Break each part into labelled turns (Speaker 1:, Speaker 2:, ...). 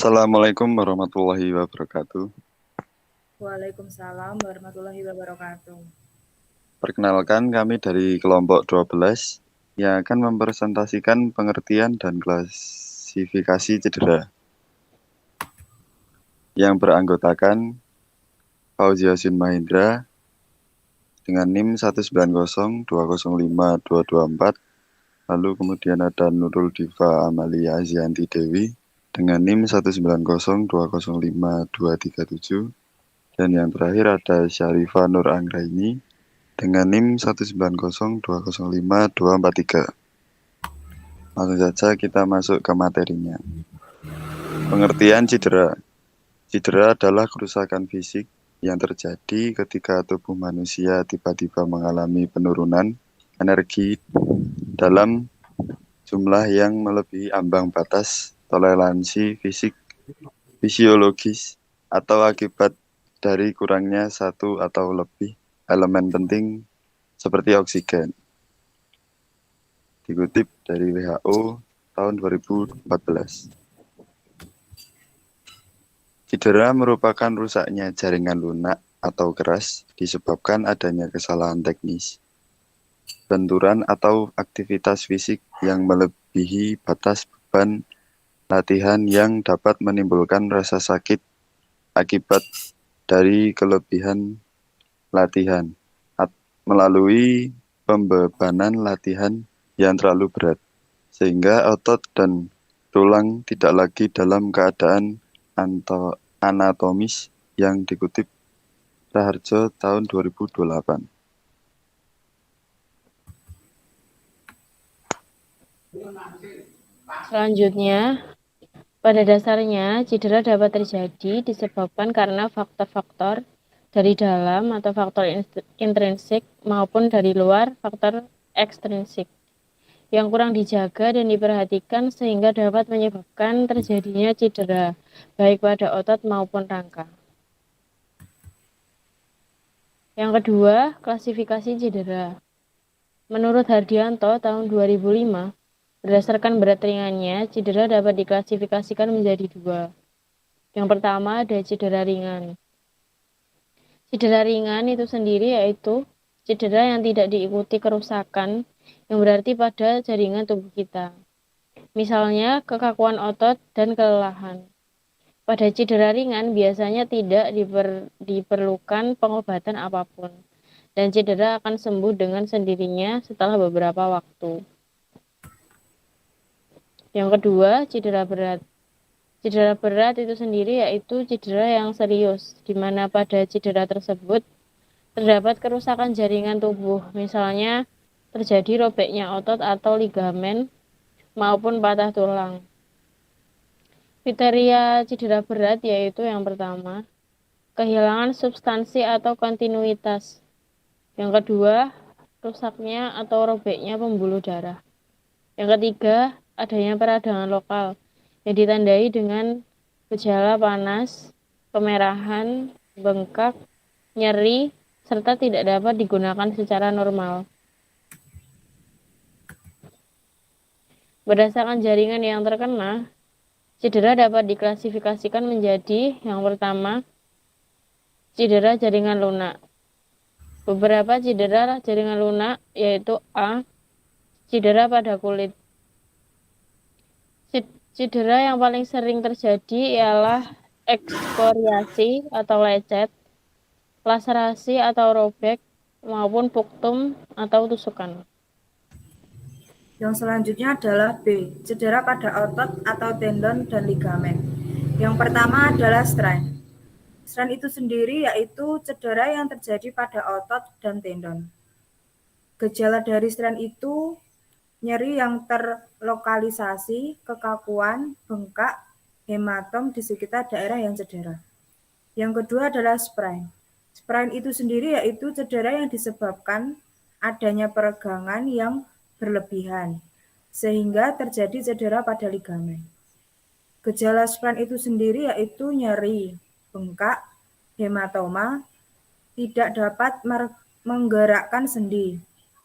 Speaker 1: Assalamualaikum warahmatullahi wabarakatuh.
Speaker 2: Waalaikumsalam warahmatullahi wabarakatuh.
Speaker 1: Perkenalkan, kami dari kelompok 12 yang akan mempresentasikan pengertian dan klasifikasi cedera yang beranggotakan Fauzi Yasin Mahendra dengan NIM 190205224, lalu kemudian ada Nurul Diva Amalia Azianti Dewi dengan NIM 190205237, dan yang terakhir ada Syarifah Nur Anggraini dengan NIM 190205243. Langsung saja kita masuk ke materinya. Pengertian cedera. Cedera adalah kerusakan fisik yang terjadi ketika tubuh manusia tiba-tiba mengalami penurunan energi dalam jumlah yang melebihi ambang batas toleransi fisiologis atau akibat dari kurangnya satu atau lebih elemen penting seperti oksigen. Dikutip dari WHO tahun 2014. Cedera merupakan rusaknya jaringan lunak atau keras disebabkan adanya kesalahan teknis, benturan atau aktivitas fisik yang melebihi batas beban latihan yang dapat menimbulkan rasa sakit akibat dari kelebihan latihan melalui pembebanan latihan yang terlalu berat, sehingga otot dan tulang tidak lagi dalam keadaan anatomis yang dikutip Raharjo tahun 2028.
Speaker 3: Selanjutnya, pada dasarnya cedera dapat terjadi disebabkan karena faktor-faktor dari dalam atau faktor intrinsik maupun dari luar faktor ekstrinsik yang kurang dijaga dan diperhatikan sehingga dapat menyebabkan terjadinya cedera baik pada otot maupun rangka. Yang kedua, klasifikasi cedera. Menurut Hardianto tahun 2005, berdasarkan berat ringannya, cedera dapat diklasifikasikan menjadi dua. Yang pertama ada cedera ringan. Cedera ringan itu sendiri yaitu cedera yang tidak diikuti kerusakan yang berarti pada jaringan tubuh kita. Misalnya kekakuan otot dan kelelahan. Pada cedera ringan biasanya tidak diperlukan pengobatan apapun dan cedera akan sembuh dengan sendirinya setelah beberapa waktu. Yang kedua, cedera berat. Cedera berat itu sendiri yaitu cedera yang serius, di mana pada cedera tersebut terdapat kerusakan jaringan tubuh, misalnya terjadi robeknya otot atau ligamen maupun patah tulang. Kriteria cedera berat yaitu yang pertama, kehilangan substansi atau kontinuitas. Yang kedua, rusaknya atau robeknya pembuluh darah. Yang ketiga, adanya peradangan lokal yang ditandai dengan gejala panas, kemerahan, bengkak, nyeri, serta tidak dapat digunakan secara normal. Berdasarkan jaringan yang terkena, cedera dapat diklasifikasikan menjadi yang pertama, cedera jaringan lunak. Beberapa cedera jaringan lunak yaitu A, cedera pada kulit. Cedera yang paling sering terjadi ialah ekskoriasi atau lecet, laserasi atau robek, maupun puktum atau tusukan.
Speaker 2: Yang selanjutnya adalah B, cedera pada otot atau tendon dan ligamen. Yang pertama adalah strain. Strain itu sendiri yaitu cedera yang terjadi pada otot dan tendon. Gejala dari strain itu nyeri yang terlokalisasi, kekakuan, bengkak, hematom di sekitar daerah yang cedera. Yang kedua adalah sprain. Sprain itu sendiri yaitu cedera yang disebabkan adanya peregangan yang berlebihan, sehingga terjadi cedera pada ligamen. Gejala sprain itu sendiri yaitu nyeri, bengkak, hematoma, tidak dapat menggerakkan sendi,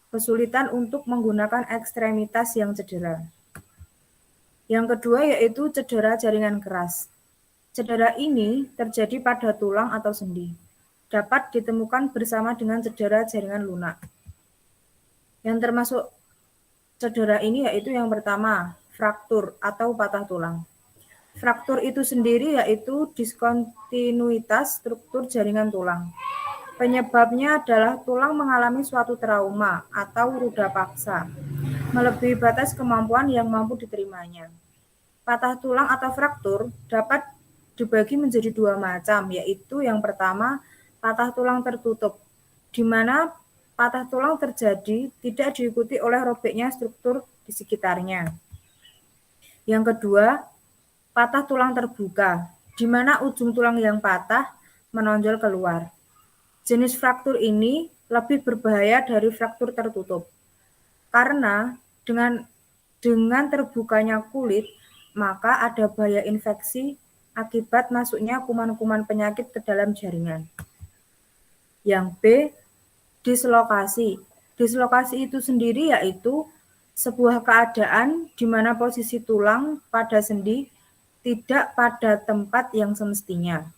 Speaker 2: kesulitan untuk menggunakan ekstremitas yang cedera. Yang kedua yaitu cedera jaringan keras. Cedera ini terjadi pada tulang atau sendi. Dapat ditemukan bersama dengan cedera jaringan lunak. Yang termasuk cedera ini yaitu yang pertama, fraktur atau patah tulang. Fraktur itu sendiri yaitu diskontinuitas struktur jaringan tulang. Penyebabnya adalah tulang mengalami suatu trauma atau ruda paksa, melebihi batas kemampuan yang mampu diterimanya. Patah tulang atau fraktur dapat dibagi menjadi dua macam, yaitu yang pertama, patah tulang tertutup, di mana patah tulang terjadi tidak diikuti oleh robeknya struktur di sekitarnya. Yang kedua, patah tulang terbuka, di mana ujung tulang yang patah menonjol keluar. Jenis fraktur ini lebih berbahaya dari fraktur tertutup, karena dengan terbukanya kulit, maka ada bahaya infeksi akibat masuknya kuman-kuman penyakit ke dalam jaringan. Yang B, dislokasi. Dislokasi itu sendiri yaitu sebuah keadaan di mana posisi tulang pada sendi tidak pada tempat yang semestinya.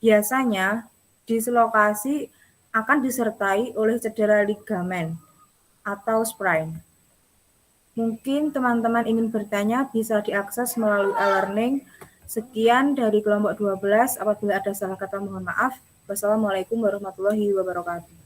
Speaker 2: Biasanya, dislokasi akan disertai oleh cedera ligamen atau sprain. Mungkin teman-teman ingin bertanya bisa diakses melalui e-learning. Sekian dari kelompok 12. Apabila ada salah kata mohon maaf. Wassalamualaikum warahmatullahi wabarakatuh.